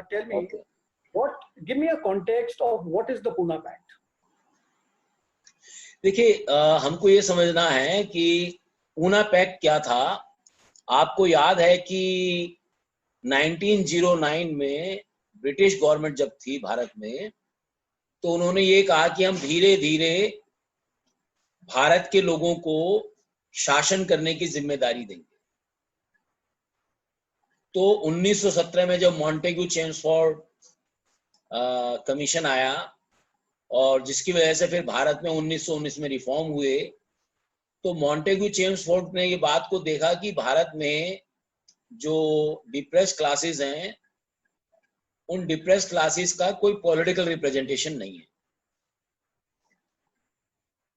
tell me give me a context of what is the Pune Pact. देखिए, हमको ये समझना है कि पूना पैक्ट क्या था। आपको याद है कि 1909 में ब्रिटिश गवर्नमेंट जब थी भारत में, तो उन्होंने ये कहा कि हम धीरे धीरे भारत के लोगों को शासन करने की जिम्मेदारी देंगे। तो 1917 में जब मॉन्टेग्यू चेम्सफोर्ड कमीशन आया और जिसकी वजह से फिर भारत में 1919 में रिफॉर्म हुए, तो मॉन्टेग्यू चेम्सफोर्ड ने ये बात को देखा कि भारत में जो डिप्रेस क्लासेस हैं, उन डिप्रेस क्लासेस का कोई पॉलिटिकल रिप्रेजेंटेशन नहीं है।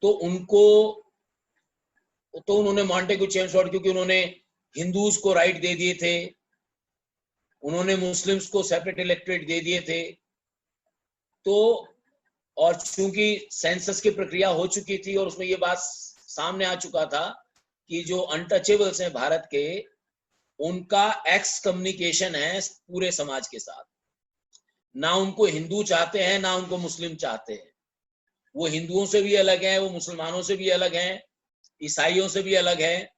तो उन्होंने मॉन्टेग्यू चेम्सफोर्ड, क्योंकि उन्होंने हिंदूज को राइट दे दिए थे, उन्होंने मुस्लिम्स को सेपरेट इलेक्टोरेट दे दिए थे, तो और चूंकि सेंसस की प्रक्रिया हो चुकी थी और उसमें ये बात सामने आ चुका था कि जो अनटचेबल्स हैं भारत के, उनका एक्स कम्युनिकेशन है पूरे समाज के साथ। ना उनको हिंदू चाहते हैं, ना उनको मुस्लिम चाहते हैं। वो हिंदुओं से भी अलग हैं, वो मुसलमानों से भी अलग हैं, ईसाइयों से भी अलग हैं,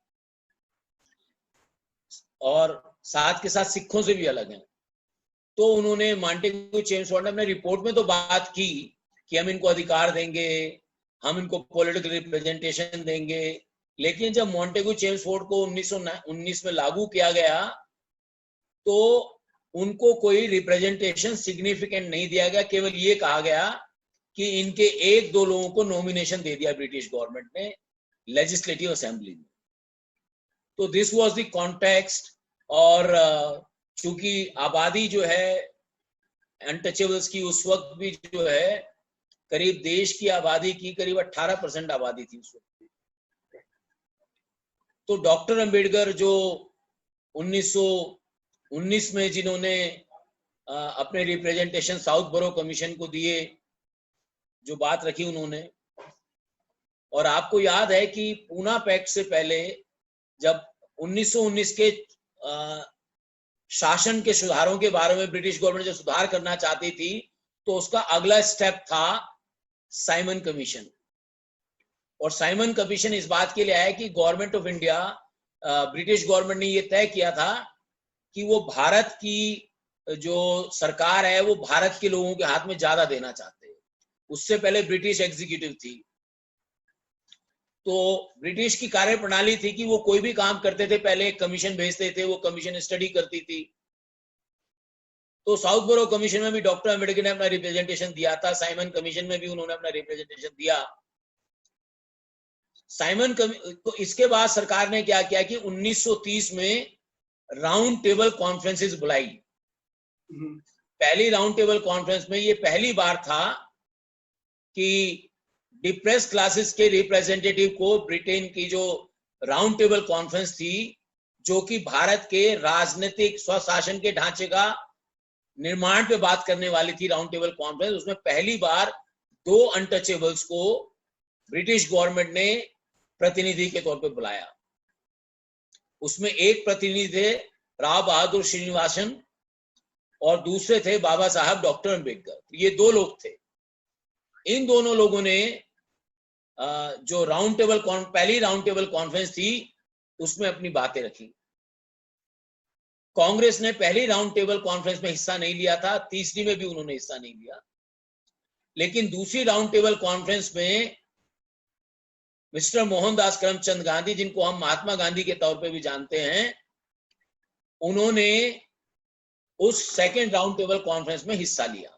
और साथ के साथ सिखों से भी अलग हैं। तो उन्होंने मॉन्टेग्यू चेम्सफोर्ड ने अपने रिपोर्ट में तो बात की कि हम इनको अधिकार देंगे, हम इनको पॉलिटिकल रिप्रेजेंटेशन देंगे, लेकिन जब मॉन्टेग्यू चेम्सफोर्ड को 1919 में लागू किया गया तो उनको कोई रिप्रेजेंटेशन सिग्निफिकेंट नहीं दिया गया। केवल ये कहा गया कि इनके एक दो लोगों को नॉमिनेशन दे दिया ब्रिटिश गवर्नमेंट ने लेजिस्लेटिव असेंबली में। तो दिस वाज द कॉन्टेक्स्ट। और चूंकि आबादी जो है अनटचेबल्स की उस वक्त भी जो है करीब देश की आबादी की करीब 18% आबादी थी उस वक्त। तो डॉक्टर अंबेडकर जो 1919 में जिन्होंने अपने रिप्रेजेंटेशन साउथ बरो कमीशन को दिए, जो बात रखी उन्होंने, और आपको याद है कि पूना पैक्ट से पहले जब 1919 के शासन के सुधारों के बारे में ब्रिटिश गवर्नमेंट जब सुधार करना चाहती थी, तो उसका अगला स्टेप था साइमन कमीशन। और साइमन कमीशन इस बात के लिए आया कि government of India, British government ने यह तय किया था कि वो भारत की जो सरकार है वो भारत के लोगों के हाथ में ज्यादा देना चाहते हैं। उससे पहले ब्रिटिश एग्जीक्यूटिव थी, तो ब्रिटिश की कार्य प्रणाली थी कि वो कोई भी काम करते थे पहले एक कमीशन भेजते थे, वो कमीशन स्टडी करती थी। तो साउथ बोरो कमीशन में भी डॉक्टर अंबेडकर ने अपना रिप्रेजेंटेशन दिया था, साइमन कमीशन में भी उन्होंने अपना रिप्रेजेंटेशन दिया। तो इसके बाद सरकार ने क्या किया कि 1930 में राउंड टेबल कॉन्फ्रेंसेस बुलाई। पहली राउंड टेबल कॉन्फ्रेंस में ये पहली बार था कि डिप्रेस क्लासेस के रिप्रेजेंटेटिव को ब्रिटेन की जो राउंड टेबल कॉन्फ्रेंस थी, जो कि भारत के राजनीतिक स्वशासन के ढांचे का निर्माण पे बात करने वाली थी राउंड टेबल कॉन्फ्रेंस, उसमें पहली बार 2 अनटचेबल्स को ब्रिटिश गवर्नमेंट ने प्रतिनिधि के तौर पे बुलाया। उसमें एक प्रतिनिधि थे राव बहादुर श्रीनिवासन और दूसरे थे बाबा साहब डॉक्टर अंबेडकर। ये 2 लोग थे। इन दोनों लोगों ने जो पहली राउंड टेबल कॉन्फ्रेंस थी उसमें अपनी बातें रखी। कांग्रेस ने पहली राउंड टेबल कॉन्फ्रेंस में हिस्सा नहीं लिया था, तीसरी में भी उन्होंने हिस्सा नहीं लिया, लेकिन दूसरी राउंड टेबल कॉन्फ्रेंस में मिस्टर मोहनदास करमचंद गांधी, जिनको हम महात्मा गांधी के तौर पे भी जानते हैं, उन्होंने उस सेकेंड राउंड टेबल कॉन्फ्रेंस में हिस्सा लिया।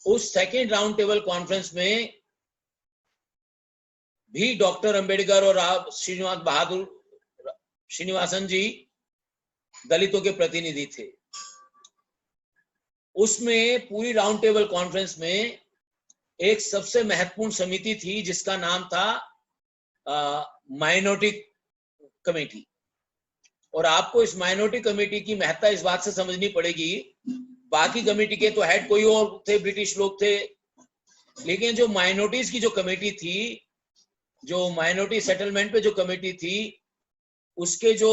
उस सेकेंड राउंड टेबल कॉन्फ्रेंस में भी डॉक्टर अंबेडकर और राव श्रीनिवासन जी दलितों के प्रतिनिधि थे। उसमें पूरी राउंड टेबल कॉन्फ्रेंस में एक सबसे महत्वपूर्ण समिति थी जिसका नाम था माइनॉरिटी कमेटी। और आपको इस माइनॉरिटी कमेटी की महत्ता इस बात से समझनी पड़ेगी, बाकी कमेटी के तो हेड कोई और थे, ब्रिटिश लोग थे, लेकिन जो माइनॉरिटीज की जो कमेटी थी, जो माइनॉरिटी सेटलमेंट पे जो कमेटी थी, उसके जो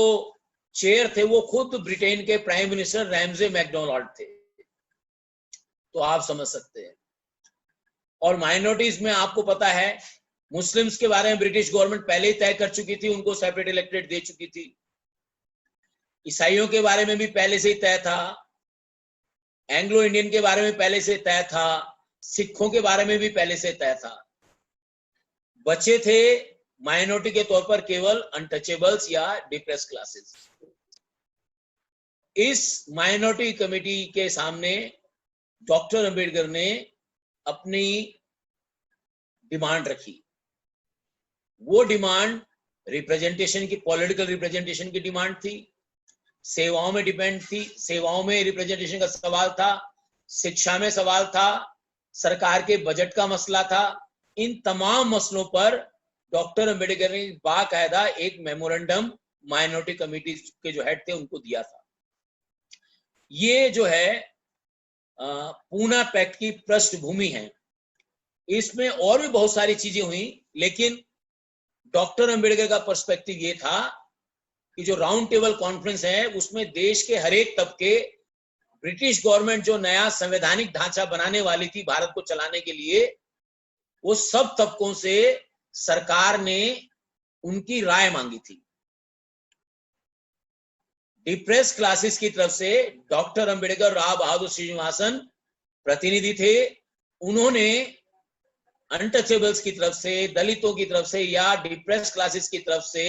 चेयर थे वो खुद ब्रिटेन के प्राइम मिनिस्टर रैमजे मैकडोनाल्ड थे, तो आप समझ सकते हैं। और माइनॉरिटीज में आपको पता है मुस्लिम्स के बारे में ब्रिटिश गवर्नमेंट पहले ही तय कर चुकी थी, उनको सेपरेट इलेक्टेड दे चुकी थी। ईसाइयों के बारे में भी पहले से ही तय था, एंग्लो इंडियन के बारे में पहले से तय था, सिखों के बारे में भी पहले से तय था। बचे थे माइनॉरिटी के तौर पर केवल अनटचेबल्स या डिप्रेस क्लासेस। इस माइनॉरिटी कमेटी के सामने डॉक्टर अंबेडकर ने अपनी डिमांड रखी। वो डिमांड रिप्रेजेंटेशन की, पॉलिटिकल रिप्रेजेंटेशन की डिमांड थी, सेवाओं में डिपेंड थी, सेवाओं में रिप्रेजेंटेशन का सवाल था, शिक्षा में सवाल था, सरकार के बजट का मसला था। इन तमाम मसलों पर डॉक्टर अंबेडकर ने बाकायदा एक मेमोरेंडम माइनॉरिटी कमेटी के जो हेड थे उनको दिया था। ये जो है पूना पैक्ट की पृष्ठभूमि है। इसमें और भी बहुत सारी चीजें हुई, लेकिन डॉक्टर अंबेडकर का पर्सपेक्टिव ये था कि जो राउंड टेबल कॉन्फ्रेंस है उसमें देश के हर एक तबके, ब्रिटिश गवर्नमेंट जो नया संवैधानिक ढांचा बनाने वाली थी भारत को चलाने के लिए, वो सब तबकों से सरकार ने उनकी राय मांगी थी। डिप्रेस क्लासेस की तरफ से डॉक्टर अंबेडकर, राव बहादुर श्रीनिवासन प्रतिनिधि थे। उन्होंने अनटचेबल्स की तरफ से, दलितों की तरफ से या डिप्रेस क्लासेस की तरफ से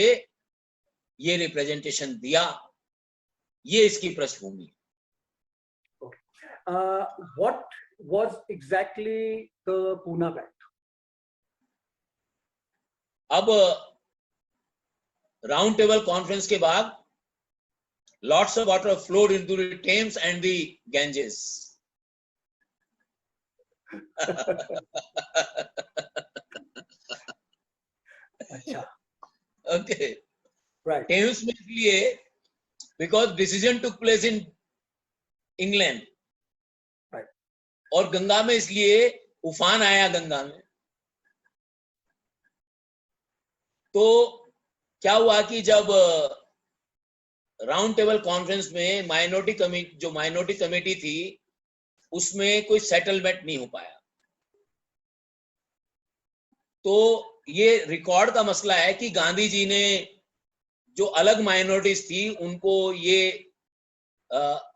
ये रिप्रेजेंटेशन दिया। ये इसकी पृष्ठभूमि। What was exactly the Pune Pact? अब राउंड टेबल कॉन्फ्रेंस के बाद lots of water flowed into the Thames and the Ganges. अच्छा, okay, right. Thames में इसलिए because decision took place in England, right. और गंगा में इसलिए उफान आया गंगा में। तो क्या हुआ कि जब राउंड टेबल कॉन्फ्रेंस में माइनॉरिटी कमेटी थी उसमें कोई सेटलमेंट नहीं हो पाया। तो ये रिकॉर्ड का मसला है कि गांधी जी ने जो अलग माइनॉरिटीज थी उनको ये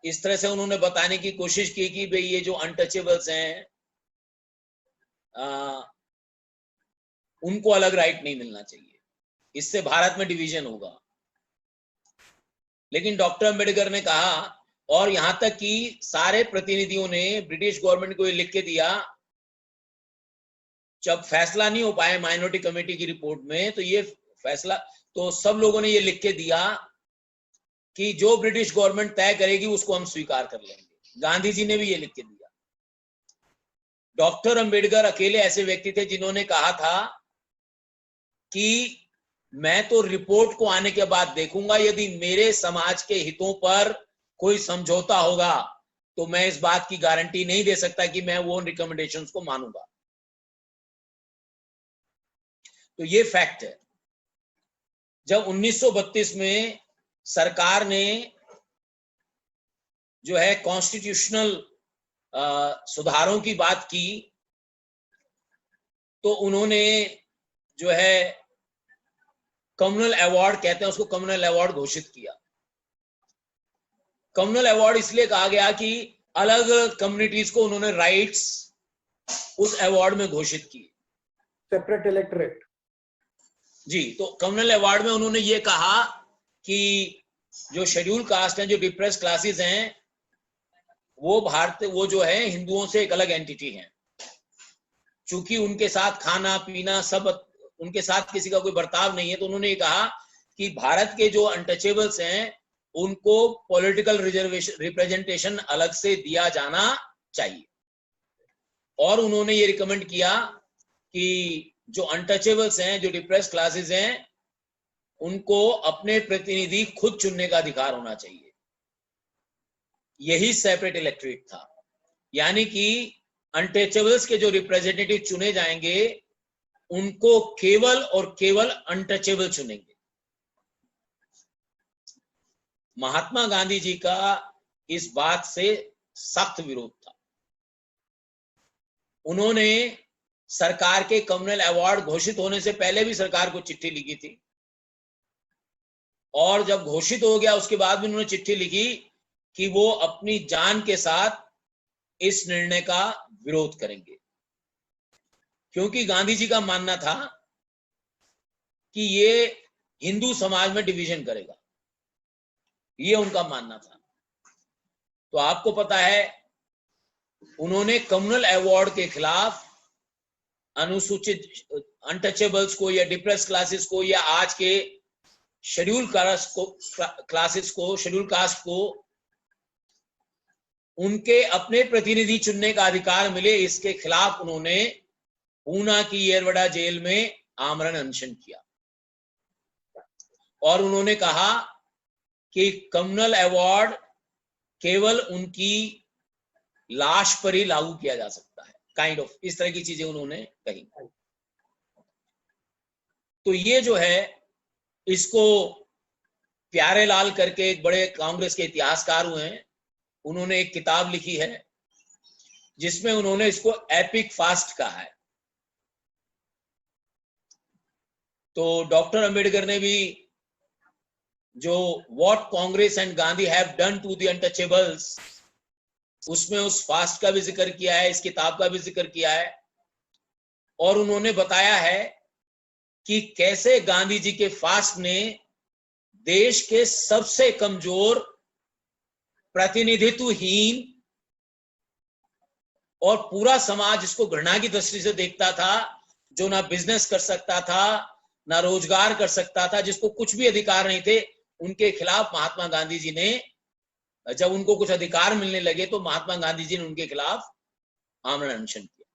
इस तरह से उन्होंने बताने की कोशिश की कि भाई ये जो अनटचेबल्स हैं उनको अलग राइट नहीं मिलना चाहिए, इससे भारत में डिवीजन होगा। लेकिन डॉक्टर अंबेडकर ने कहा, और यहां तक कि सारे प्रतिनिधियों ने ब्रिटिश गवर्नमेंट को ये लिख के दिया, जब फैसला नहीं हो पाए माइनॉरिटी कमेटी की रिपोर्ट में, तो ये फैसला तो सब लोगों ने ये लिख के दिया कि जो ब्रिटिश गवर्नमेंट तय करेगी उसको हम स्वीकार कर लेंगे। गांधी जी ने भी ये लिख के दिया। डॉक्टर अंबेडकर अकेले ऐसे व्यक्ति थे जिन्होंने कहा था कि मैं तो रिपोर्ट को आने के बाद देखूंगा, यदि मेरे समाज के हितों पर कोई समझौता होगा तो मैं इस बात की गारंटी नहीं दे सकता कि मैं वो रिकमेंडेशंस को मानूंगा। तो ये फैक्ट है। जब 1932 में सरकार ने जो है कॉन्स्टिट्यूशनल सुधारों की बात की, तो उन्होंने जो है कम्युनल अवार्ड कहते हैं उसको, कम्युनल अवार्ड घोषित किया। कम्युनल अवार्ड इसलिए कहा गया कि अलग कम्युनिटीज को उन्होंने राइट्स उस अवार्ड में घोषित किए। सेपरेट इलेक्टोरेट जी, तो कम्युनल अवार्ड में उन्होंने ये कहा कि जो शेड्यूल कास्ट हैं, जो डिप्रेस क्लासेस हैं, वो जो है हिंदुओं से एक अलग एंटिटी है। चूंकि उनके साथ खाना पीना सब, उनके साथ किसी का कोई बर्ताव नहीं है, तो उन्होंने ये कहा कि भारत के जो अनटचेबल्स हैं उनको पॉलिटिकल रिप्रेजेंटेशन अलग से दिया जाना चाहिए। और उन्होंने ये रिकमेंड किया कि जो अनटचेबल्स हैं, जो डिप्रेस क्लासेस हैं, उनको अपने प्रतिनिधि खुद चुनने का अधिकार होना चाहिए। यही सेपरेट इलेक्टोरेट था, यानी कि अनटचेबल्स के जो रिप्रेजेंटेटिव चुने जाएंगे उनको केवल और केवल अनटचेबल चुनेंगे। महात्मा गांधी जी का इस बात से सख्त विरोध था। उन्होंने सरकार के कम्युनल अवार्ड घोषित होने से पहले भी सरकार को चिट्ठी लिखी थी, और जब घोषित हो गया उसके बाद भी उन्होंने चिट्ठी लिखी कि वो अपनी जान के साथ इस निर्णय का विरोध करेंगे, क्योंकि गांधी जी का मानना था कि ये हिंदू समाज में डिवीजन करेगा, ये उनका मानना था। तो आपको पता है उन्होंने कम्युनल अवार्ड के खिलाफ अनुसूचित अनटचेबल्स को या डिप्रेस क्लासेस को या आज के शेड्यूल क्लासेस को, शेड्यूल कास्ट को उनके अपने प्रतिनिधि चुनने का अधिकार मिले, इसके खिलाफ उन्होंने पूना की येरवड़ा जेल में आमरण अनशन किया। और उन्होंने कहा कि कम्युनल अवार्ड केवल उनकी लाश पर ही लागू किया जा सकता है, काइंड ऑफ इस तरह की चीजें उन्होंने कही। तो ये जो है, इसको प्यारे लाल करके एक बड़े कांग्रेस के इतिहासकार हुए हैं, उन्होंने एक किताब लिखी है जिसमें उन्होंने इसको एपिक फास्ट कहा है। तो डॉक्टर अंबेडकर ने भी जो what Congress and Gandhi have done to the untouchables, उसमें उस फास्ट का भी जिक्र किया है, इस किताब का भी जिक्र किया है, और उन्होंने बताया है कि कैसे गांधी जी के फास्ट ने देश के सबसे कमजोर, प्रतिनिधित्वहीन और पूरा समाज इसको घृणा की दृष्टि से देखता था, जो ना बिजनेस कर सकता था, ना रोजगार कर सकता था, जिसको कुछ भी अधिकार नहीं थे, उनके खिलाफ महात्मा गांधी जी ने, जब उनको कुछ अधिकार मिलने लगे तो महात्मा गांधी जी ने उनके खिलाफ आमरण अनशन किया।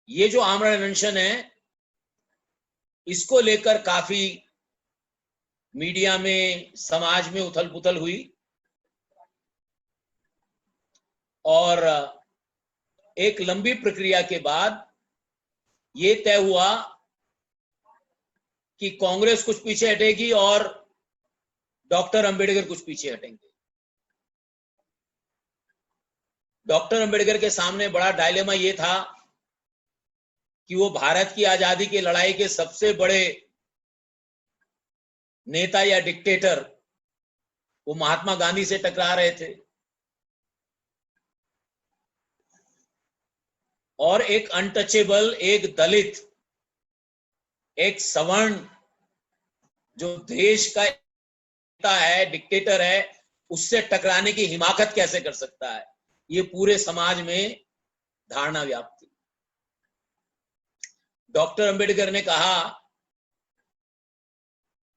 ये जो आमरण अनशन है, इसको लेकर काफी मीडिया में, समाज में उथल पुथल हुई, और एक लंबी प्रक्रिया के बाद ये तय हुआ कि कांग्रेस कुछ पीछे हटेगी और डॉक्टर अंबेडकर कुछ पीछे हटेंगे। डॉक्टर अंबेडकर के सामने बड़ा डायलेमा ये था कि वो भारत की आजादी की लड़ाई के सबसे बड़े नेता या डिक्टेटर, वो महात्मा गांधी से टकरा रहे थे, और एक अनटचेबल, एक दलित, एक सवर्ण जो देश का नेता है, डिक्टेटर है, उससे टकराने की हिमाकत कैसे कर सकता है, ये पूरे समाज में धारणा व्याप्त थी। डॉक्टर अंबेडकर ने कहा,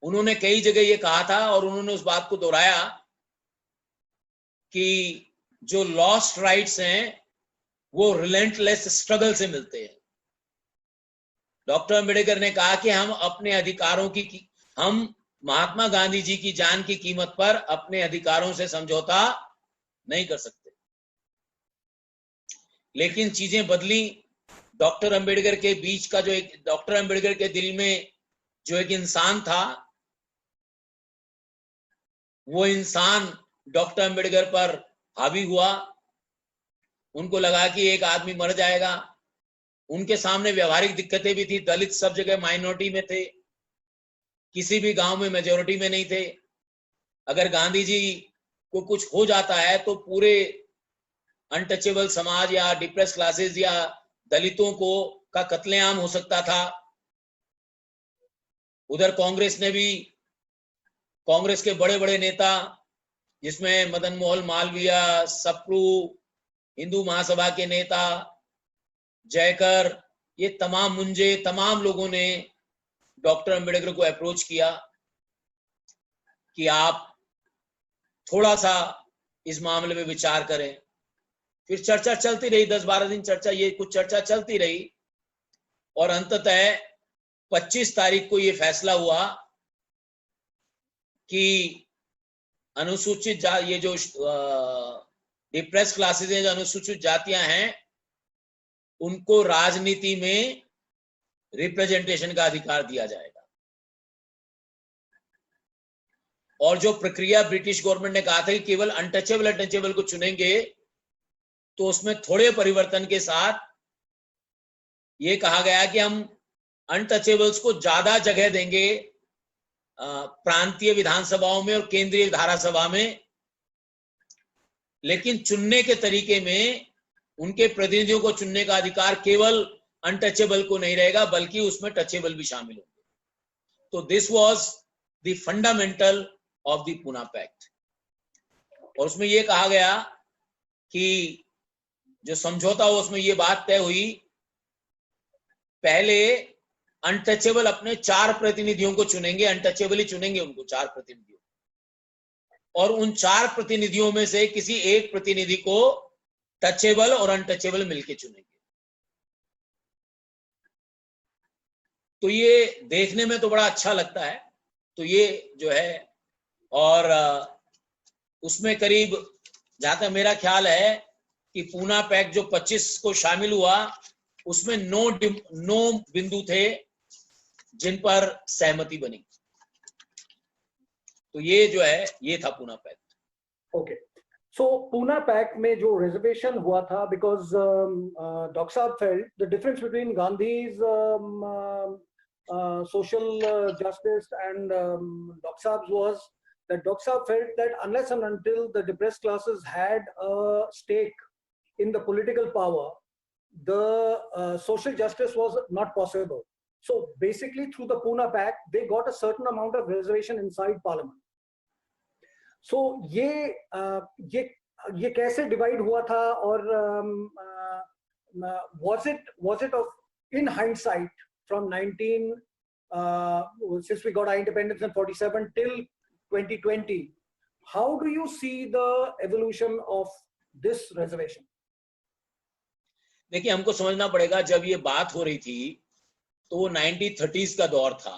उन्होंने कई जगह ये कहा था और उन्होंने उस बात को दोहराया कि जो लॉस्ट राइट्स हैं वो रिलेंटलेस स्ट्रगल से मिलते हैं। डॉक्टर अंबेडकर ने कहा कि हम अपने अधिकारों की, हम महात्मा गांधी जी की जान की कीमत पर अपने अधिकारों से समझौता नहीं कर सकते। लेकिन चीजें बदली। डॉक्टर अंबेडकर के बीच का जो एक, डॉक्टर अंबेडकर के दिल में जो एक इंसान था, वो इंसान डॉक्टर अंबेडकर पर हावी हुआ। उनको लगा कि एक आदमी मर जाएगा। उनके सामने व्यवहारिक दिक्कतें भी थी। दलित सब जगह माइनॉरिटी में थे, किसी भी गांव में मेजोरिटी में नहीं थे। अगर गांधी जी को कुछ हो जाता है तो पूरे अनटचेबल समाज या डिप्रेस क्लासेस या दलितों को का कत्लेआम हो सकता था। उधर कांग्रेस ने भी, कांग्रेस के बड़े बड़े नेता जिसमें मदन मोहन मालवीय, सप्रू, हिंदू महासभा के नेता जयकर, ये तमाम मुंजे, तमाम लोगों ने डॉक्टर अंबेडकर को अप्रोच किया कि आप थोड़ा सा इस मामले में विचार करें। फिर चर्चा चलती रही, 10-12 दिन चर्चा, ये कुछ चर्चा चलती रही, और अंततः 25 तारीख को ये फैसला हुआ कि अनुसूचित ये जो डिप्रेस क्लासेस हैं, जो अनुसूचित जातियां हैं, उनको राजनीति में रिप्रेजेंटेशन का अधिकार दिया जाएगा। और जो प्रक्रिया ब्रिटिश गवर्नमेंट ने कहा था कि केवल अनटचेबल को चुनेंगे, तो उसमें थोड़े परिवर्तन के साथ ये कहा गया कि हम अनटचेबल्स को ज्यादा जगह देंगे प्रांतीय विधानसभाओं में और केंद्रीय धारासभा में, लेकिन चुनने के तरीके में उनके प्रतिनिधियों को चुनने का अधिकार केवल अनटचेबल को नहीं रहेगा, बल्कि उसमें टचेबल भी शामिल होंगे। तो this was the fundamental of the Poona pact. और उसमें यह कहा गया कि जो समझौता हो उसमें यह बात तय हुई, पहले अनटचेबल अपने 4 प्रतिनिधियों को चुनेंगे, अनटचेबल ही चुनेंगे उनको 4 प्रतिनिधियों, और उन 4 प्रतिनिधियों में से किसी एक प्रतिनिधि को टचेबल और अनटचेबल मिलकर चुनेंगे। तो ये देखने में तो बड़ा अच्छा लगता है। तो ये जो है, और उसमें करीब, जहां तक मेरा ख्याल है कि पूना पैक्ट जो 25 को शामिल हुआ, उसमें 9 बिंदु थे जिन पर सहमति बनी। तो ये जो है, ये था पूना पैक्ट। ओके, सो पूना पैक्ट में जो रिजर्वेशन हुआ था, बिकॉज डॉक्टर साहब felt the difference between Gandhi's social justice and Dr. Saab's was that Dr. Saab felt that unless and until the depressed classes had a stake in the political power, the social justice was not possible. So basically through the Pune Pact, they got a certain amount of reservation inside parliament. So ये कैसे divide हुआ था, और was it of, in hindsight, from since we got our independence in 47 till 2020, how do you see the evolution of this reservation? देखिए, हमको समझना पड़ेगा, जब ये बात हो रही थी तो 1930s का दौर था।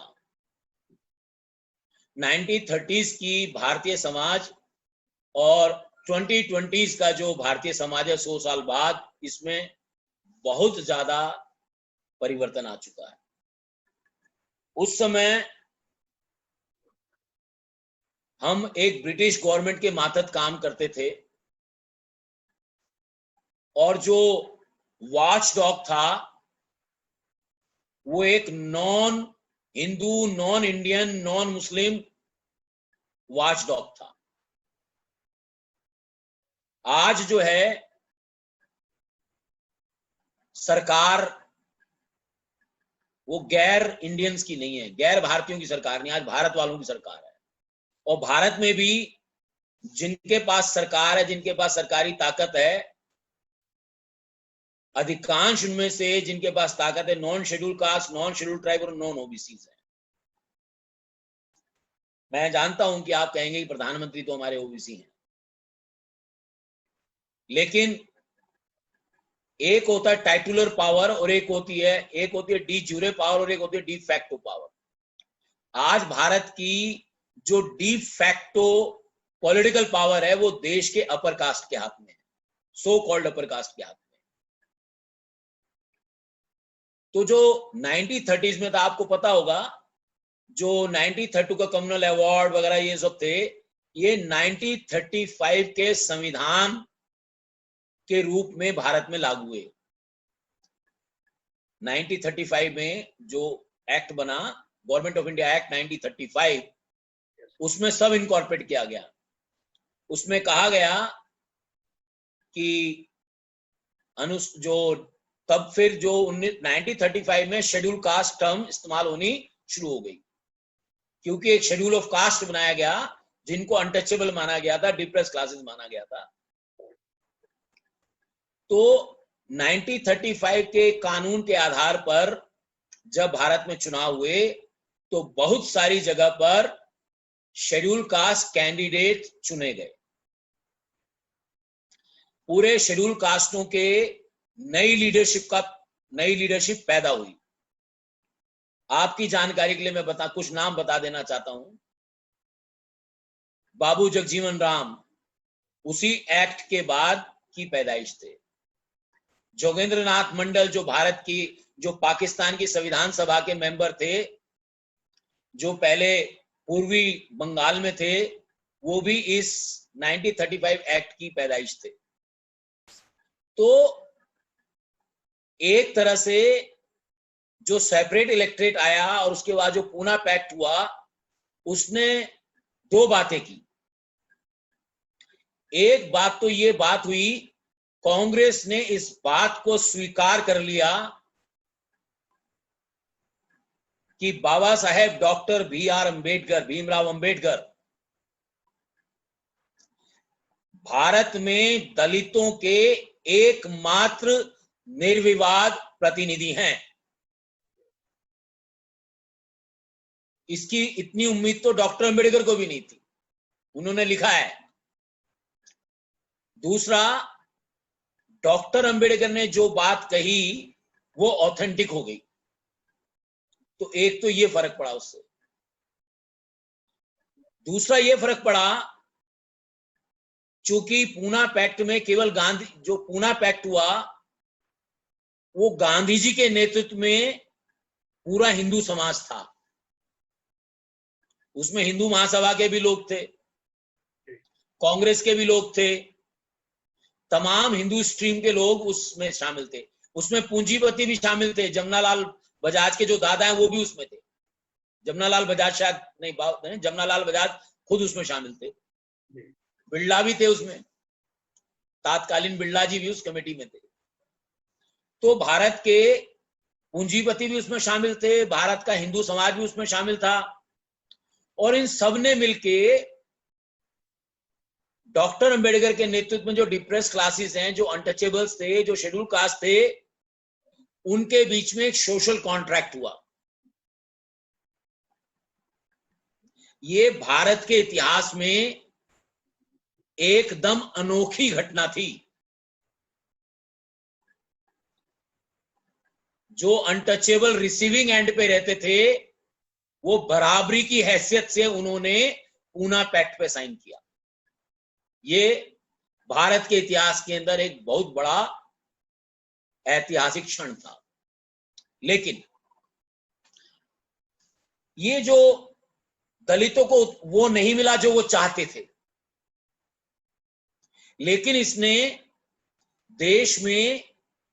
1930s की भारतीय समाज और 2020s का जो भारतीय समाज है 100 साल बाद, इसमें बहुत ज्यादा परिवर्तन आ चुका है। उस समय हम एक ब्रिटिश गवर्नमेंट के मातहत काम करते थे, और जो वॉच डॉग था वो एक non Hindu, non Indian, non Muslim watch dog था। आज जो है सरकार वो गैर इंडियंस की नहीं है, गैर भारतीयों की सरकार नहीं, आज भारत वालों की सरकार है। और भारत में भी जिनके पास सरकार है, जिनके पास सरकारी ताकत है, अधिकांश उनमें से जिनके पास ताकत है non schedule cast, non schedule tribe और नॉन ओबीसीज है। मैं जानता हूं कि आप कहेंगे कि प्रधानमंत्री तो हमारे ओबीसी हैं, लेकिन एक होता है टाइटुलर पावर और एक होती है डी ज्यूरे पावर और एक होती है डी फैक्टो पावर। आज भारत की जो डी फैक्टो पॉलिटिकल पावर है वो देश के अपर कास्ट के हाथ में है, सो कॉल्ड अपर कास्ट के हाथ में। तो जो 1930s में था, आपको पता होगा, जो 1932 का कम्युनल अवार्ड वगैरह ये सब थे, ये 1935 के संविधान के रूप में भारत में लागू हुए। 1935 में जो एक्ट बना, गवर्नमेंट ऑफ इंडिया एक्ट 1935, उसमें सब इनकॉर्पोरेट किया गया। उसमें कहा गया कि तब फिर जो 1935 में शेड्यूल कास्ट टर्म इस्तेमाल होनी शुरू हो गई, क्योंकि एक शेड्यूल ऑफ कास्ट बनाया गया जिनको अनटचेबल माना गया था, डिप्रेस क्लासेस माना गया था। तो 1935 के कानून के आधार पर जब भारत में चुनाव हुए तो बहुत सारी जगह पर शेड्यूल कास्ट कैंडिडेट चुने गए। पूरे शेड्यूल कास्टों के नई लीडरशिप पैदा हुई। आपकी जानकारी के लिए मैं कुछ नाम बता देना चाहता हूं। बाबू जगजीवन राम उसी एक्ट के बाद की पैदाइश थे। जोगेंद्र नाथ मंडल जो पाकिस्तान की संविधान सभा के मेंबर थे, जो पहले पूर्वी बंगाल में थे, वो भी इस 1935 एक्ट की पैदाइश थे। तो एक तरह से जो सेपरेट इलेक्ट्रेट आया और उसके बाद जो पूना पैक्ट हुआ, उसने दो बातें की। एक बात तो ये बात हुई, कांग्रेस ने इस बात को स्वीकार कर लिया कि बाबा साहेब डॉक्टर BR अम्बेडकर, भीमराव अम्बेडकर भारत में दलितों के एकमात्र निर्विवाद प्रतिनिधि हैं। इसकी इतनी उम्मीद तो डॉक्टर अम्बेडकर को भी नहीं थी, उन्होंने लिखा है। दूसरा, डॉक्टर अम्बेडकर ने जो बात कही वो ऑथेंटिक हो गई। तो एक तो ये फर्क पड़ा उससे। दूसरा ये फर्क पड़ा, चूंकि पूना पैक्ट में केवल गांधी, जो पूना पैक्ट हुआ वो गांधी जी के नेतृत्व में पूरा हिंदू समाज था। उसमें हिंदू महासभा के भी लोग थे, कांग्रेस के भी लोग थे, तमाम हिंदू स्ट्रीम के लोग उसमें शामिल थे। उसमें पूंजीपति भी शामिल थे, जमनालाल बजाज के जो दादा हैं वो भी उसमें थे। जमनालाल बजाज शायद नहीं, जमनालाल बजाज खुद उसमें शामिल थे। बिरला भी थे उसमें, तात्कालीन बिरला जी भी उस कमेटी में थे। तो भारत के पूंजीपति भी उसमें शामिल थे, भारत का हिंदू समाज भी उसमें शामिल था। और इन सब ने मिलके डॉक्टर अंबेडकर के नेतृत्व में जो डिप्रेस क्लासेस हैं, जो अनटचेबल्स थे, जो शेड्यूल कास्ट थे, उनके बीच में एक सोशल कॉन्ट्रैक्ट हुआ। ये भारत के इतिहास में एकदम अनोखी घटना थी। जो अनटचेबल रिसीविंग एंड पे रहते थे, वो बराबरी की हैसियत से उन्होंने पूना पैक्ट पे साइन किया। ये भारत के इतिहास के अंदर एक बहुत बड़ा ऐतिहासिक क्षण था। लेकिन ये जो दलितों को वो नहीं मिला जो वो चाहते थे, लेकिन इसने देश में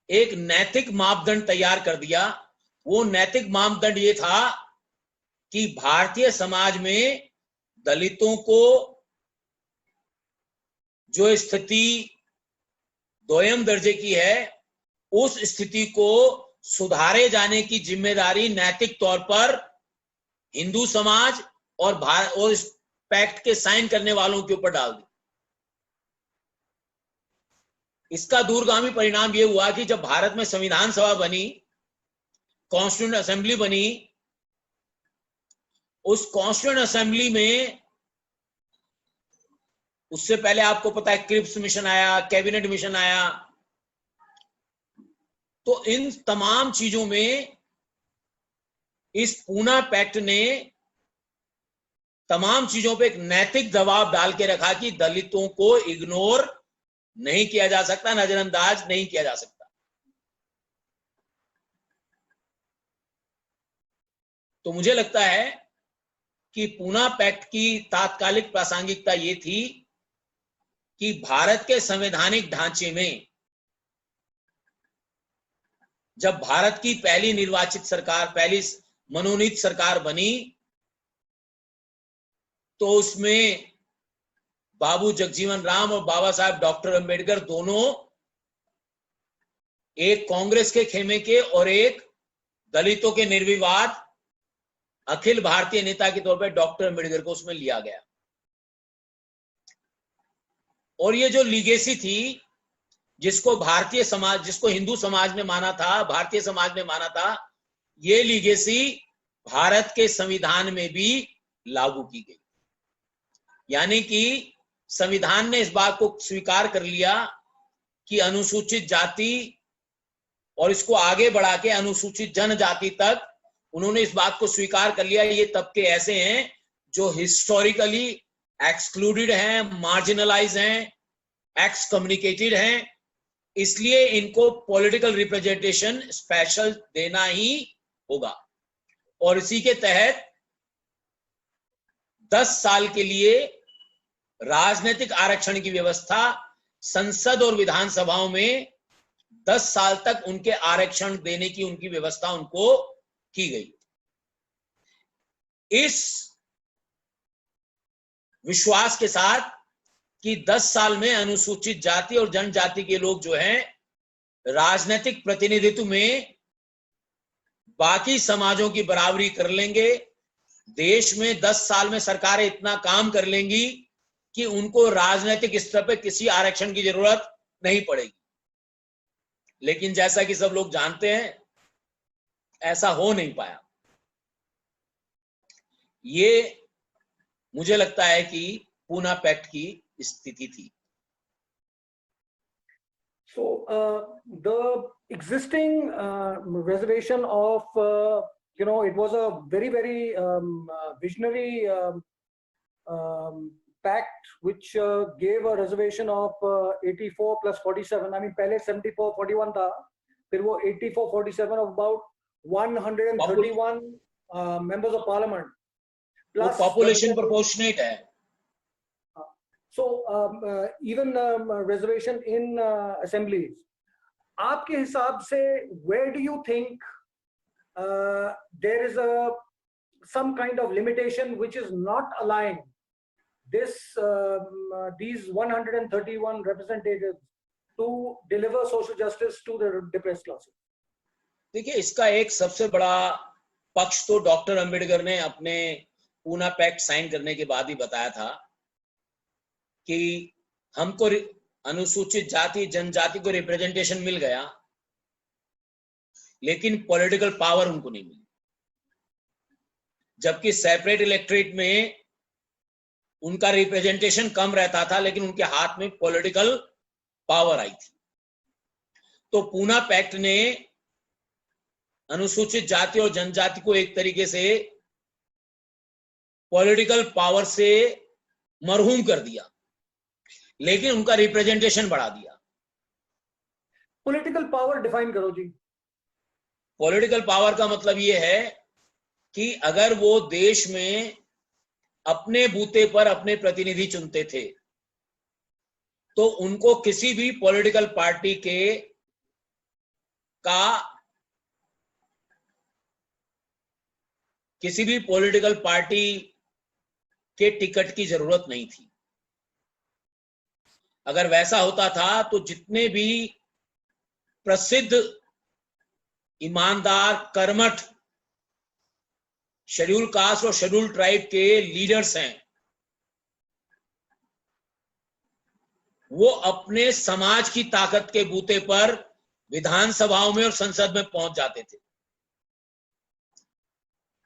एक नैतिक मापदंड तैयार कर दिया। वो नैतिक मापदंड ये था कि भारतीय समाज में दलितों को जो स्थिति दोयम दर्जे की है, उस स्थिति को सुधारे जाने की जिम्मेदारी नैतिक तौर पर हिंदू समाज और भारत और इस पैक्ट के साइन करने वालों के ऊपर डाल दी। इसका दूरगामी परिणाम यह हुआ कि जब भारत में संविधान सभा बनी, कॉन्स्टिट्यूएंट असेंबली बनी, उस कॉन्स्टिट्यूएंट असेंबली में उससे पहले आपको पता है क्रिप्स मिशन आया, कैबिनेट मिशन आया। तो इन तमाम चीजों में इस पूना पैक्ट ने तमाम चीजों पे एक नैतिक दबाव डाल के रखा कि दलितों को इग्नोर नहीं किया जा सकता, नजरअंदाज नहीं किया जा सकता। तो मुझे लगता है कि पूना पैक्ट की तात्कालिक प्रासंगिकता ये थी कि भारत के संवैधानिक ढांचे में जब भारत की पहली निर्वाचित सरकार, पहली मनोनीत सरकार बनी, तो उसमें बाबू जगजीवन राम और बाबा साहब डॉक्टर अंबेडकर दोनों एक कांग्रेस के खेमे के और एक दलितों के निर्विवाद अखिल भारतीय नेता के तौर पर डॉक्टर अंबेडकर को उसमें लिया गया। और ये जो लीगेसी थी, जिसको भारतीय समाज, जिसको हिंदू समाज ने माना था, भारतीय समाज ने माना था, ये लीगेसी भारत के संविधान में भी लागू की गई। यानी कि संविधान ने इस बात को स्वीकार कर लिया कि अनुसूचित जाति और इसको आगे बढ़ा के अनुसूचित जनजाति तक उन्होंने इस बात को स्वीकार कर लिया, ये तबके ऐसे हैं जो हिस्टोरिकली एक्सक्लूडेड हैं, मार्जिनलाइज हैं, एक्स कम्युनिकेटेड हैं, इसलिए इनको पॉलिटिकल रिप्रेजेंटेशन स्पेशल देना ही होगा। और इसी के तहत 10 साल के लिए राजनीतिक आरक्षण की व्यवस्था संसद और विधानसभाओं में 10 साल तक उनके आरक्षण देने की उनकी व्यवस्था उनको की गई। इस विश्वास के साथ कि 10 साल में अनुसूचित जाति और जनजाति के लोग जो हैं राजनीतिक प्रतिनिधित्व में बाकी समाजों की बराबरी कर लेंगे, देश में 10 साल में सरकारें इतना काम कर लेंगी कि उनको राजनीतिक स्तर पर किसी आरक्षण की जरूरत नहीं पड़ेगी। लेकिन जैसा कि सब लोग जानते हैं, ऐसा हो नहीं पाया। ये मुझे लगता है कि पूना पैक्ट की स्थिति थी। So the existing reservation of it was a very visionary pact which gave a reservation of 84 plus 47. I mean, पहले 74-41 था, फिर वो 84-47 of about 131 members of parliament. Plus population proportionate है. So even reservation in assemblies. आपके हिसाब से where do you think there is some kind of limitation which is not allowing these 131 representatives to deliver social justice to the depressed classes? देखिए, इसका एक सबसे बड़ा पक्ष तो डॉक्टर अंबेडकर ने अपने पूना पैक्ट साइन करने के बाद ही बताया था कि हमको अनुसूचित जाति जनजाति को रिप्रेजेंटेशन मिल गया, लेकिन पॉलिटिकल पावर उनको नहीं मिली। जबकि सेपरेट इलेक्टोरेट में उनका रिप्रेजेंटेशन कम रहता था, लेकिन उनके हाथ में पॉलिटिकल पावर आई थी। तो पूना पैक्ट ने अनुसूचित जाति और जनजाति को एक तरीके से पॉलिटिकल पावर से मरहूम कर दिया, लेकिन उनका रिप्रेजेंटेशन बढ़ा दिया। पॉलिटिकल पावर डिफाइन करो जी। पॉलिटिकल पावर का मतलब यह है कि अगर वो देश में अपने बूते पर अपने प्रतिनिधि चुनते थे, तो उनको किसी भी पॉलिटिकल पार्टी के टिकट की जरूरत नहीं थी। अगर वैसा होता था तो जितने भी प्रसिद्ध ईमानदार कर्मठ शेड्यूल कास्ट और शेड्यूल ट्राइब के लीडर्स हैं, वो अपने समाज की ताकत के बूते पर विधानसभाओं में और संसद में पहुंच जाते थे।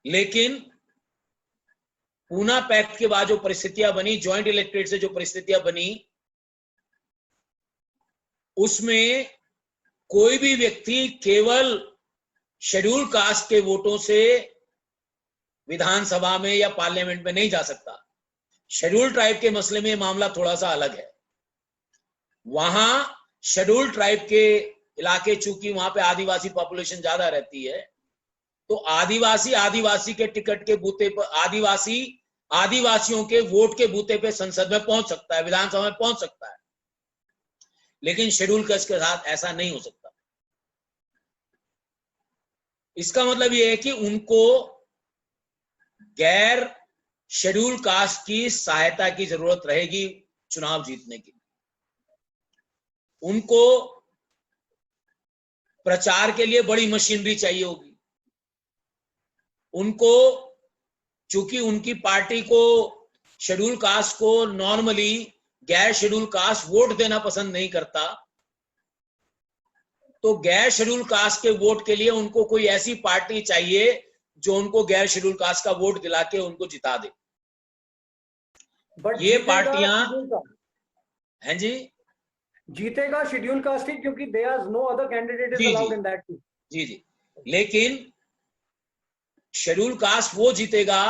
लेकिन पूना पैक्ट के बाद जो परिस्थितियां बनी, ज्वाइंट इलेक्टोरेट से जो परिस्थितियां बनी, उसमें कोई भी व्यक्ति केवल शेड्यूल कास्ट के वोटों से विधानसभा में या पार्लियामेंट में नहीं जा सकता। शेड्यूल ट्राइब के मसले में मामला थोड़ा सा अलग है। वहां शेड्यूल ट्राइब के इलाके, चूंकि वहां पे आदिवासी पॉपुलेशन ज्यादा रहती है, तो आदिवासी के टिकट के बूते पर आदिवासियों के वोट के बूते पे संसद में पहुंच सकता है, विधानसभा में पहुंच सकता है। लेकिन शेड्यूल कास्ट के साथ ऐसा नहीं हो सकता। इसका मतलब यह है कि उनको गैर शेड्यूल कास्ट की सहायता की जरूरत रहेगी चुनाव जीतने की। उनको प्रचार के लिए बड़ी मशीनरी चाहिए होगी। उनको, चूंकि उनकी पार्टी को शेड्यूल कास्ट को नॉर्मली गैर शेड्यूल कास्ट वोट देना पसंद नहीं करता, तो गैर शेड्यूल कास्ट के वोट के लिए उनको कोई ऐसी पार्टी चाहिए जो उनको गैर शेड्यूल कास्ट का वोट दिला के उनको जिता दे। ये पार्टियां हैं जी, जीतेगा शेड्यूल कास्ट ही, क्योंकि there is no other candidate is allowed in that. जी। लेकिन शेड्यूल कास्ट वो जीतेगा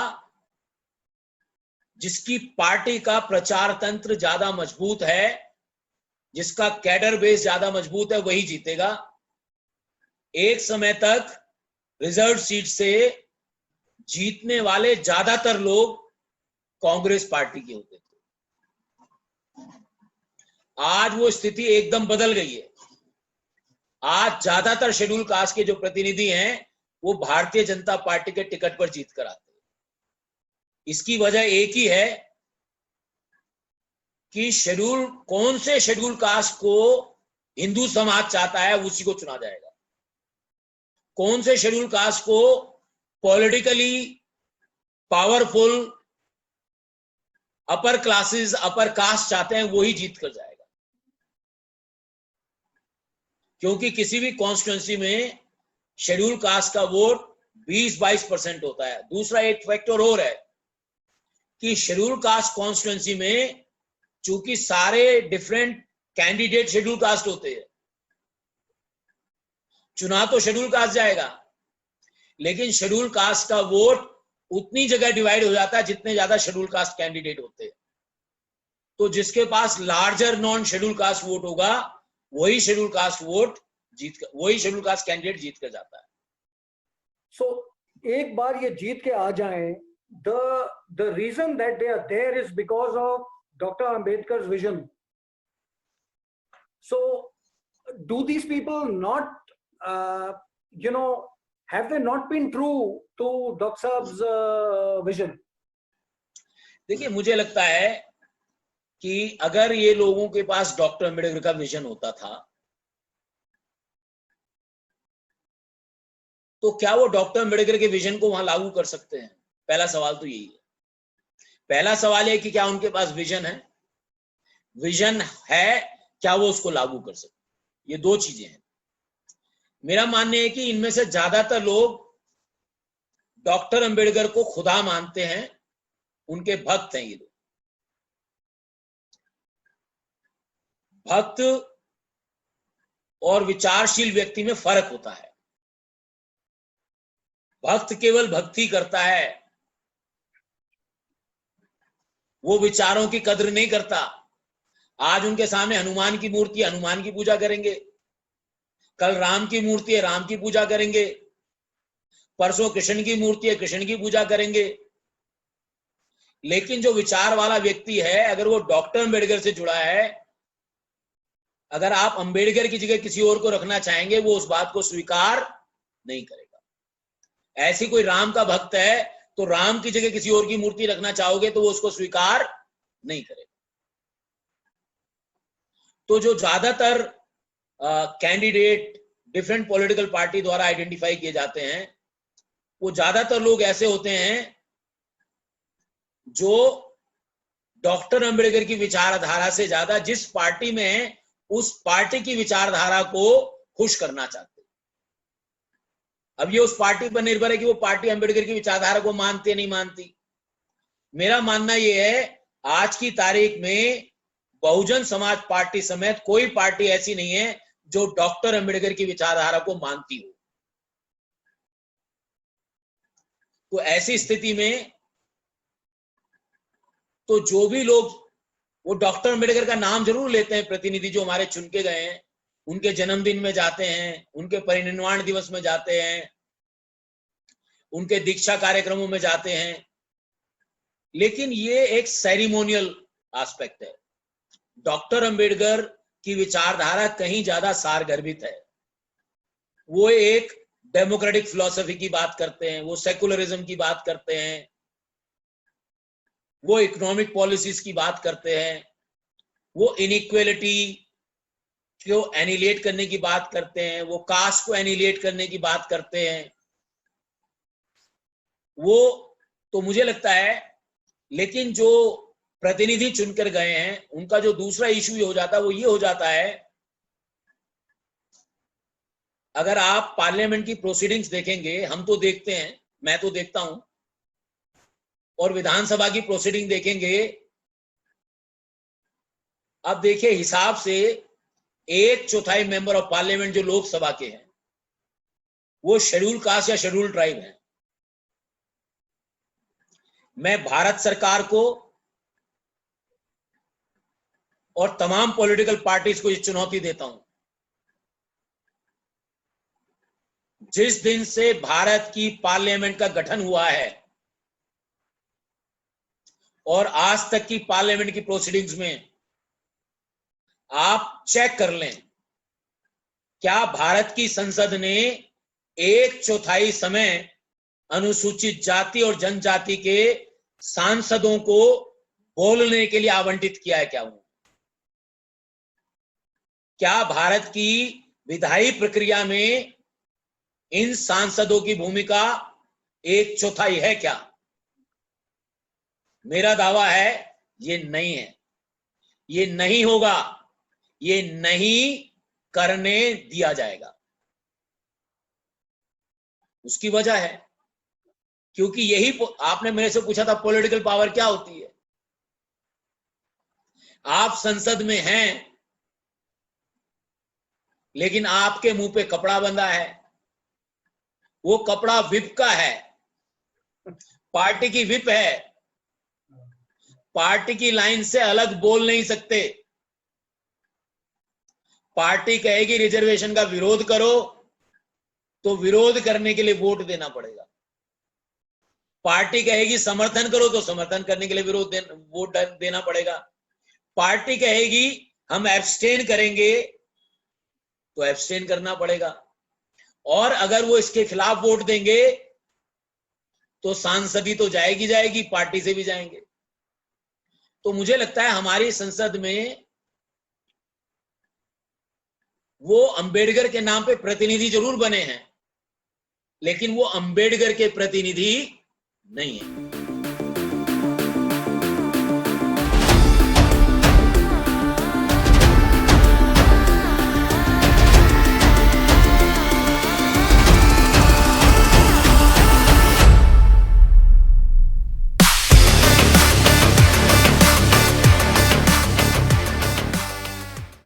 जिसकी पार्टी का प्रचार तंत्र ज्यादा मजबूत है, जिसका कैडर बेस ज्यादा मजबूत है, वही जीतेगा। एक समय तक रिजर्व सीट से जीतने वाले ज्यादातर लोग कांग्रेस पार्टी के होते थे। आज वो स्थिति एकदम बदल गई है। आज ज्यादातर शेड्यूल कास्ट के जो प्रतिनिधि हैं वो भारतीय जनता पार्टी के टिकट पर जीत कर आते हैं। इसकी वजह एक ही है कि कौन से शेड्यूल कास्ट को हिंदू समाज चाहता है उसी को चुना जाएगा। कौन से शेड्यूल कास्ट को politically powerful upper classes, upper caste चाहते हैं, वही जीत कर जाएगा। क्योंकि किसी भी कॉन्स्टिट्यूंसी में शेड्यूल कास्ट का वोट 20-22% होता है। दूसरा एक फैक्टर और है कि शेड्यूल कास्ट कॉन्स्टिट्यूंसी में चूंकि सारे डिफरेंट कैंडिडेट शेड्यूल कास्ट होते हैं, चुनाव तो शेड्यूल कास्ट जाएगा, लेकिन शेड्यूल कास्ट का वोट उतनी जगह डिवाइड हो जाता है जितने ज्यादा शेड्यूल कास्ट कैंडिडेट होते हैं। तो जिसके पास larger non schedule caste vote होगा वही शेड्यूल कास्ट कैंडिडेट जीत कर जाता है। सो एक बार ये जीत के आ जाएं, the reason that they are there is because of Dr. Ambedkar's vision. So do these people not have they not been true to Dr. Saab's vision? देखिए, मुझे लगता है कि अगर ये लोगों के पास डॉक्टर अम्बेडकर का विजन होता था तो क्या वो डॉक्टर अम्बेडकर के विजन को वहां लागू कर सकते हैं? पहला सवाल तो यही है। पहला सवाल है कि क्या उनके पास विजन है? विजन है, क्या वो उसको लागू कर सकते? ये दो चीजें हैं। मेरा मानना है कि इनमें से ज्यादातर लोग डॉक्टर अम्बेडकर को खुदा मानते हैं, उनके भक्त हैं ये लोग। भक्त और विचारशील व्यक्ति में फर्क होता है। भक्त केवल भक्ति करता है, वो विचारों की कदर नहीं करता। आज उनके सामने हनुमान की मूर्ति है, हनुमान की पूजा करेंगे। कल राम की मूर्ति है, राम की पूजा करेंगे। परसों कृष्ण की मूर्ति है, कृष्ण की पूजा करेंगे। लेकिन जो विचार वाला व्यक्ति है, अगर वो डॉक्टर अम्बेडकर से जुड़ा है, अगर आप अम्बेडकर की जगह किसी और को रखना चाहेंगे, वो उस बात को स्वीकार नहीं करेगा। ऐसी कोई राम का भक्त है तो राम की जगह किसी और की मूर्ति रखना चाहोगे तो वो उसको स्वीकार नहीं करेगा। तो जो ज्यादातर कैंडिडेट डिफरेंट पॉलिटिकल पार्टी द्वारा आइडेंटिफाई किए जाते हैं, वो ज्यादातर लोग ऐसे होते हैं जो डॉक्टर अम्बेडकर की विचारधारा से ज्यादा जिस पार्टी में है उस पार्टी की विचारधारा को खुश करना चाहते हैं। अब ये उस पार्टी पर निर्भर है कि वो पार्टी अम्बेडकर की विचारधारा को मानती है नहीं मानती। मेरा मानना ये है, आज की तारीख में बहुजन समाज पार्टी समेत कोई पार्टी ऐसी नहीं है जो डॉक्टर अम्बेडकर की विचारधारा को मानती हो। तो ऐसी स्थिति में तो जो भी लोग वो डॉक्टर अम्बेडकर का नाम जरूर लेते हैं, प्रतिनिधि जो हमारे चुन के गए हैं, उनके जन्मदिन में जाते हैं, उनके परिनिर्वाण दिवस में जाते हैं, उनके दीक्षा कार्यक्रमों में जाते हैं, लेकिन ये एक सेरिमोनियल एस्पेक्ट है। डॉक्टर अम्बेडकर की विचारधारा कहीं ज्यादा सारगर्भित है। वो एक डेमोक्रेटिक फिलॉसफी की बात करते हैं, वो सेकुलरिज्म की बात करते हैं, वो इकोनॉमिक पॉलिसीज की बात करते हैं, वो इनइक्वालिटी को एनिलेट करने की बात करते हैं, वो कास्ट को एनिलेट करने की बात करते हैं। वो तो मुझे लगता है, लेकिन जो प्रतिनिधि चुनकर गए हैं उनका जो दूसरा इशू ये हो जाता है, वो ये हो जाता है, अगर आप पार्लियामेंट की प्रोसीडिंग्स देखेंगे, हम तो देखते हैं, मैं तो देखता हूं, और विधानसभा की प्रोसीडिंग देखेंगे, अब देखिए हिसाब से 1/4 मेंबर ऑफ पार्लियामेंट जो लोकसभा के हैं वो शेड्यूल कास्ट या शेड्यूल ट्राइब हैं। मैं भारत सरकार को और तमाम पॉलिटिकल पार्टीज को ये चुनौती देता हूं, जिस दिन से भारत की पार्लियामेंट का गठन हुआ है और आज तक की पार्लियामेंट की प्रोसीडिंग्स में आप चेक कर लें, क्या भारत की संसद ने 1/4 समय अनुसूचित जाति और जनजाति के सांसदों को बोलने के लिए आवंटित किया है क्या भारत की विधायी प्रक्रिया में इन सांसदों की भूमिका 1/4 है क्या? मेरा दावा है ये नहीं है, ये नहीं होगा, ये नहीं करने दिया जाएगा। उसकी वजह है क्योंकि यही, आपने मेरे से पूछा था पॉलिटिकल पावर क्या होती है। आप संसद में हैं लेकिन आपके मुंह पे कपड़ा बंधा है, वो कपड़ा विप का है, पार्टी की विप है, पार्टी की लाइन से अलग बोल नहीं सकते। पार्टी कहेगी रिजर्वेशन का विरोध करो तो विरोध करने के लिए वोट देना पड़ेगा, पार्टी कहेगी समर्थन करो तो समर्थन करने के लिए वोट देना पड़ेगा, पार्टी कहेगी हम एब्सटेन करेंगे तो एब्सटेन करना पड़ेगा, और अगर वो इसके खिलाफ वोट देंगे तो सांसदी तो जाएगी, पार्टी से भी जाएंगे। तो मुझे लगता है हमारी संसद में वो अंबेडकर के नाम पे प्रतिनिधि जरूर बने हैं, लेकिन वो अंबेडकर के प्रतिनिधि नहीं है।